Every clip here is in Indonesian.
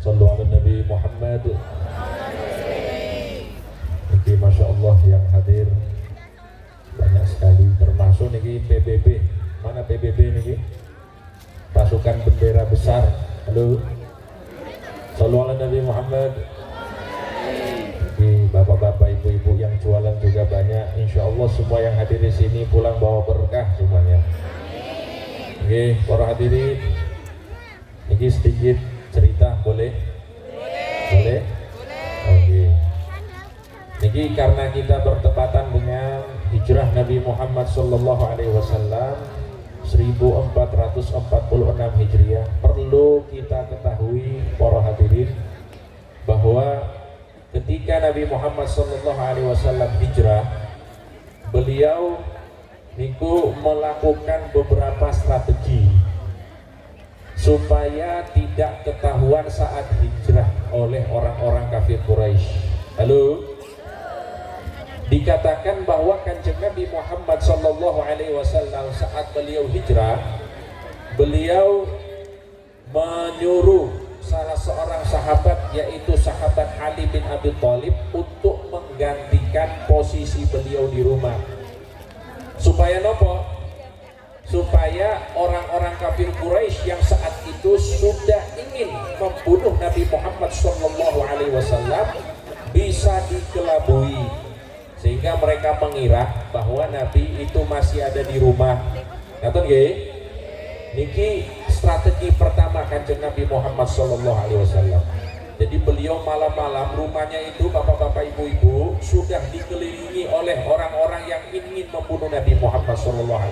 Sallu ala Nabi Muhammad. Niki Masya Allah yang hadir banyak sekali, termasuk niki PBB. Mana PBB niki? Pasukan bendera besar. Halo. Sallu ala Nabi Muhammad. Niki bapak-bapak, ibu-ibu yang jualan juga banyak. Insya Allah semua yang hadir di sini pulang bawa berkah semuanya. Oke, para hadirin, niki sedikit cerita boleh? Boleh? Oke. Niki karena kita bertepatan dengan hijrah Nabi Muhammad sallallahu alaihi wasallam 1446 Hijriah, perlu kita ketahui para hadirin bahwa ketika Nabi Muhammad sallallahu alaihi wasallam hijrah, beliau niku melakukan beberapa strategi supaya tidak ketahuan saat hijrah oleh orang-orang kafir Quraisy. Halo. Dikatakan bahwa Kanjeng Nabi Muhammad sallallahu alaihi wasallam saat beliau hijrah, beliau menyuruh salah seorang sahabat, yaitu sahabat Ali bin Abi Thalib, untuk menggantikan posisi beliau di rumah. Supaya nopo? Supaya orang-orang kafir Quraisy yang saat itu sudah ingin membunuh Nabi Muhammad SAW bisa dikelabui, sehingga mereka mengira bahwa Nabi itu masih ada di rumah. Ngaten nggih? Niki strategi pertama Kanjeng Nabi Muhammad SAW. Jadi beliau malam-malam, rumahnya itu bapak-bapak, ibu-ibu sudah dikelilingi oleh orang-orang yang ingin membunuh Nabi Muhammad SAW.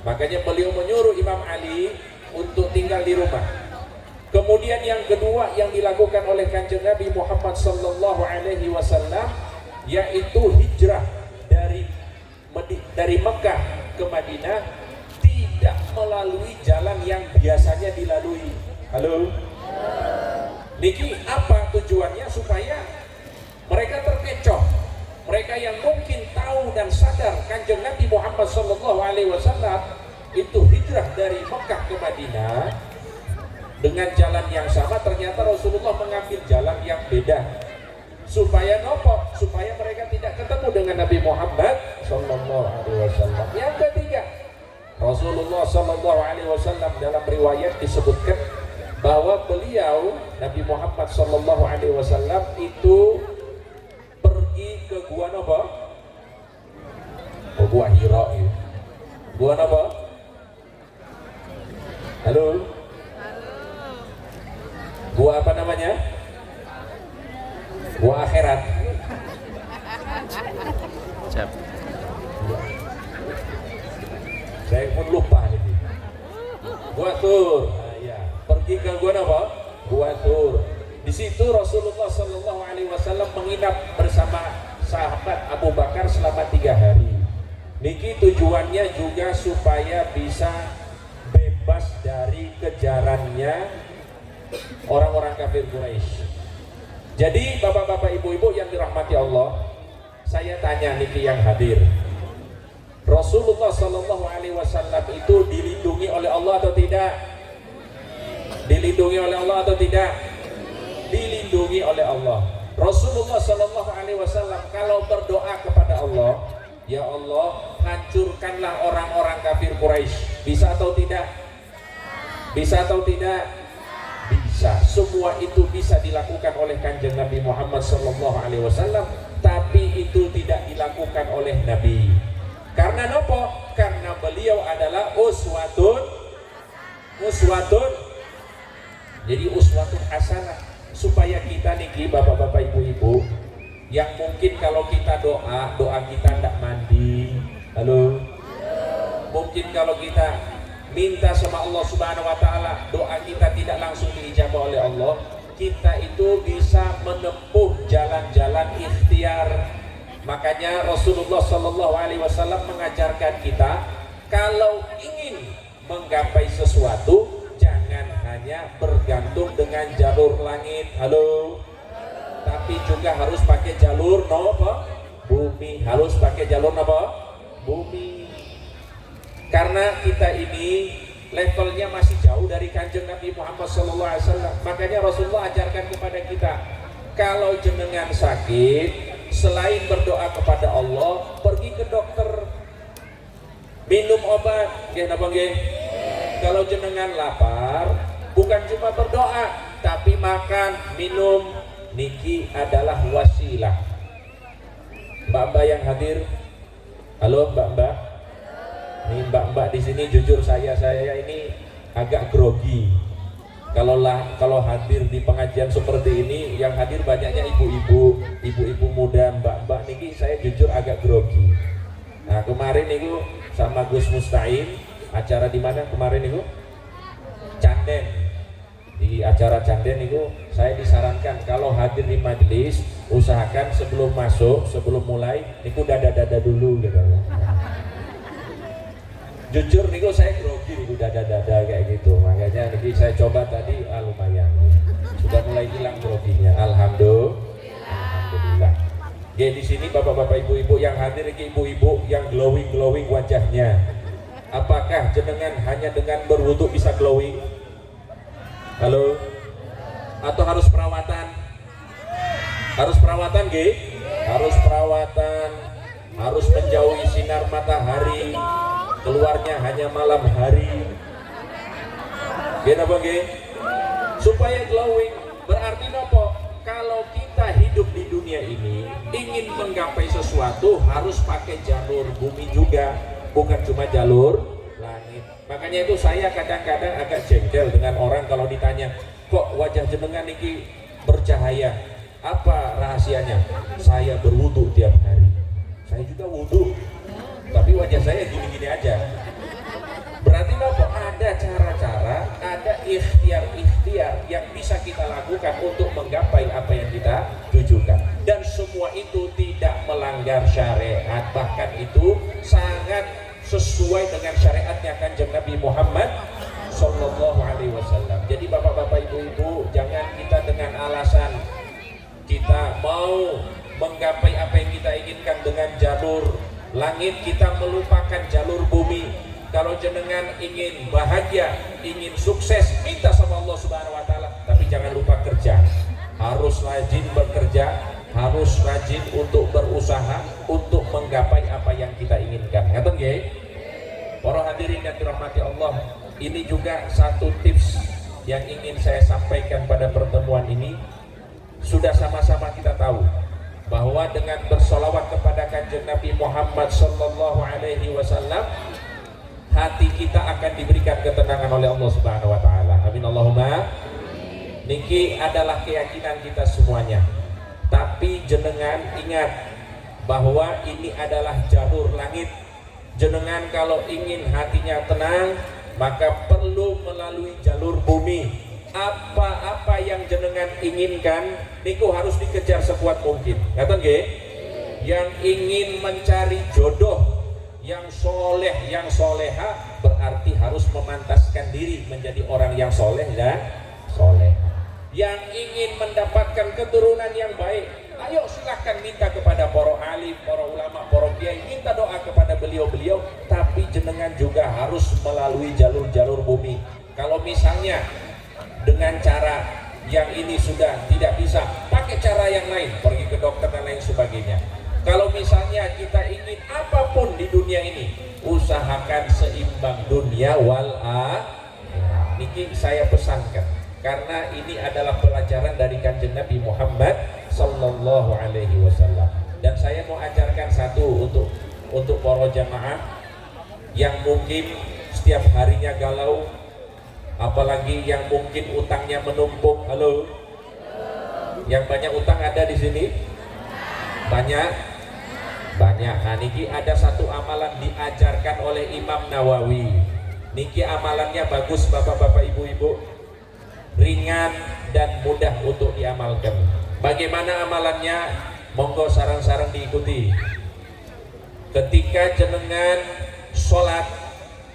Makanya beliau menyuruh Imam Ali untuk tinggal di rumah. Kemudian yang kedua yang dilakukan oleh Kanjeng Nabi Muhammad SAW yaitu hijrah dari Mekah ke Madinah, tidak melalui jalan yang biasanya dilalui. Halo. Niki apa tujuannya? Supaya mereka terkecoh, mereka yang mungkin tahu dan sadar Kanjeng Nabi Muhammad SAW itu hijrah dari Mekah ke Madinah dengan jalan yang sama, ternyata Rasulullah mengambil jalan yang beda. Supaya nopo? Supaya mereka tidak ketemu dengan Nabi Muhammad SAW. Yang ketiga, Rasulullah SAW dalam riwayat disebutkan bahwa beliau Nabi Muhammad SAW itu pergi ke gua apa? Oh, gua Hira ya. Gua apa? Halo? Gua apa namanya? Gua akhirat. Siap. Saya pun lupa ini. Gua Tur. Pergi ke gua apa? Gua Tur. Di situ Rasulullah SAW menginap bersama sahabat Abu Bakar selama 3 hari. Niki tujuannya juga supaya bisa bebas dari kejarannya orang-orang kafir Quraisy. Jadi bapak-bapak, ibu-ibu yang dirahmati Allah, saya tanya niki yang hadir, Rasulullah SAW itu dilindungi oleh Allah atau tidak? Dilindungi oleh Allah atau tidak? Dilindungi oleh Allah. Rasulullah SAW kalau berdoa kepada Allah, ya Allah, hancurkanlah orang-orang kafir Quraisy, bisa atau tidak? Bisa atau tidak? Bisa. Semua itu bisa dilakukan oleh Kanjeng Nabi Muhammad SAW, tapi itu tidak dilakukan oleh Nabi. Karena nopo? Karena beliau adalah uswatun. Jadi uswatun hasanah, supaya kita niki bapak-bapak, ibu-ibu yang mungkin kalau kita doa kita tidak mandi. Halo. Mungkin kalau kita minta sama Allah Subhanahu wa taala, doa kita tidak langsung diijabah oleh Allah, kita itu bisa menempuh jalan-jalan ikhtiar. Makanya Rasulullah SAW mengajarkan kita, kalau ingin menggapai sesuatu, jangan hanya bergantung dengan jalur langit, halo, tapi juga harus pakai jalur bumi, harus pakai jalur bumi. Karena kita ini levelnya masih jauh dari kanjeng Nabi Muhammad SAW. Makanya Rasulullah ajarkan kepada kita, kalau jenengan sakit, selain berdoa kepada Allah, pergi ke dokter, minum obat, ya napa nggih? Kalau jenengan lapar, bukan cuma berdoa, tapi makan, minum, niki adalah wasilah. Mbak-mbak yang hadir, halo mbak-mbak. Nih mbak-mbak di sini jujur saya ini agak grogi. Kalau hadir di pengajian seperti ini, yang hadir banyaknya ibu-ibu muda, mbak-mbak niki saya jujur agak grogi. Nah kemarin itu sama Gus Musta'in, acara di mana kemarin itu? Canden. Di acara Canden itu saya disarankan kalau hadir di majelis, usahakan sebelum masuk, sebelum mulai, niku dada-dada dulu gitu. Jujur niku saya grogi niku dada-dada kayak gitu. Makanya niki saya coba tadi lumayan. Sudah mulai hilang groginya. Alhamdulillah. Ya di sini bapak-bapak ibu-ibu yang hadir ini ibu-ibu yang glowing wajahnya. Apakah jenengan hanya dengan berwudu bisa glowing? Halo? Atau harus perawatan? Harus perawatan nggih? Harus perawatan. Harus menjauhi sinar matahari. Keluarnya hanya malam hari. Kenapa nggih? Supaya glowing. Berarti nopo? Kalau kita hidup di dunia ini ingin menggapai sesuatu harus pakai jalur bumi juga, bukan cuma jalur langit. Makanya itu saya kadang-kadang agak jengkel dengan orang kalau ditanya, kok wajah jenengan ini bercahaya? Apa rahasianya? Saya berwudu tiap hari. Saya juga wudu, tapi wajah saya gini-gini aja. Berarti nopo? Ada cara-cara, ada ikhtiar-ikhtiar yang bisa kita lakukan untuk menggapai apa yang kita tujukan. Dan semua itu tidak melanggar syariat, bahkan itu sangat sesuai dengan syariatnya kanjeng Nabi Muhammad Sallallahu Alaihi Wasallam. Jadi bapak-bapak ibu-ibu, jangan kita dengan alasan kita mau menggapai apa yang kita inginkan dengan jalur langit, kita melupakan jalur bumi. Kalau jenengan ingin bahagia, ingin sukses, minta sama Allah Subhanahu Wa Taala, tapi jangan lupa kerja. Harus rajin bekerja, harus rajin untuk berusaha untuk menggapai apa yang kita inginkan. Ngaten nggih? Para hadirin yang dirahmati Allah, ini juga satu tips yang ingin saya sampaikan pada pertemuan ini. Sudah sama-sama kita tahu bahwa dengan bersolawat kepada kanjeng Nabi Muhammad Sallallahu Alaihi Wasallam, hati kita akan diberikan ketenangan oleh Allah Subhanahu Wa Taala. Amin Allahumma. Niki adalah keyakinan kita semuanya. Tapi jenengan ingat bahwa ini adalah jalur langit. Jenengan kalau ingin hatinya tenang, maka perlu melalui jalur bumi. Apa-apa yang jenengan inginkan, niku harus dikejar sekuat mungkin. Ngaten nggih? Yang ingin mencari jodoh yang soleh, yang soleha, berarti harus memantaskan diri menjadi orang yang soleh dan soleh. Yang ingin mendapatkan keturunan yang baik, ayo silahkan minta kepada para alim, para ulama, para kiai, minta doa kepada beliau-beliau. Tapi jenengan juga harus melalui jalur-jalur bumi. Kalau misalnya dengan cara yang ini sudah tidak bisa, pakai cara yang lain, pergi ke dokter dan lain sebagainya. Kalau misalnya kita ingin apapun di dunia ini, usahakan seimbang dunia wal akhirah. Niki saya pesankan, karena ini adalah pelajaran dari kanjeng Nabi Muhammad Sallallahu Alaihi Wasallam. Dan saya mau ajarkan satu untuk para jamaah yang mungkin setiap harinya galau, apalagi yang mungkin utangnya menumpuk. Halo, yang banyak utang ada di sini? Banyak. Nah niki ada satu amalan diajarkan oleh Imam Nawawi. Niki amalannya bagus bapak-bapak ibu-ibu, ringan dan mudah untuk diamalkan. Bagaimana amalannya? Monggo sarang-sarang diikuti. Ketika jenengan sholat,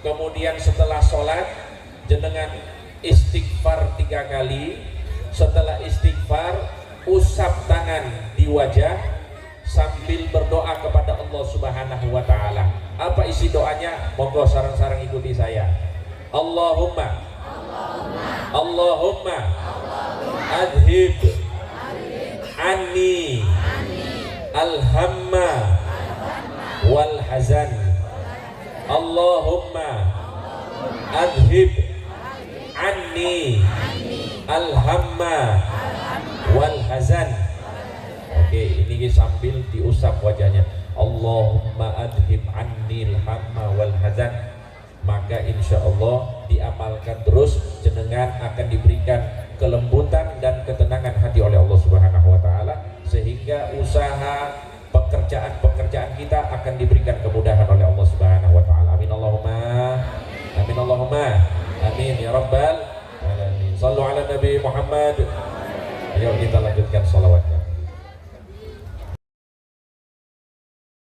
kemudian setelah sholat jenengan istighfar 3 kali. Setelah istighfar, usap tangan di wajah sambil berdoa kepada Allah Subhanahu Wa Taala. Apa isi doanya? Monggo sarang-sarang ikuti saya. Allahumma Allahumma adhib anni alhamma wal hazan. Allahumma adhib anni alhamma wal hazan. Oke, ini sambil diusap wajahnya. Allahumma adhib anni alhamma wal hazan. Maka insya Allah diamalkan terus, jenengan akan diberikan kelembutan dan ketenangan hati oleh Allah Subhanahu wa taala, sehingga usaha pekerjaan kita akan diberikan kemudahan oleh Allah Subhanahu wa taala. Amin Allahumma. Amin Allahumma. Amin ya rabbal alamin. Sallu ala Nabi Muhammad. Ayo kita lanjutkan salat.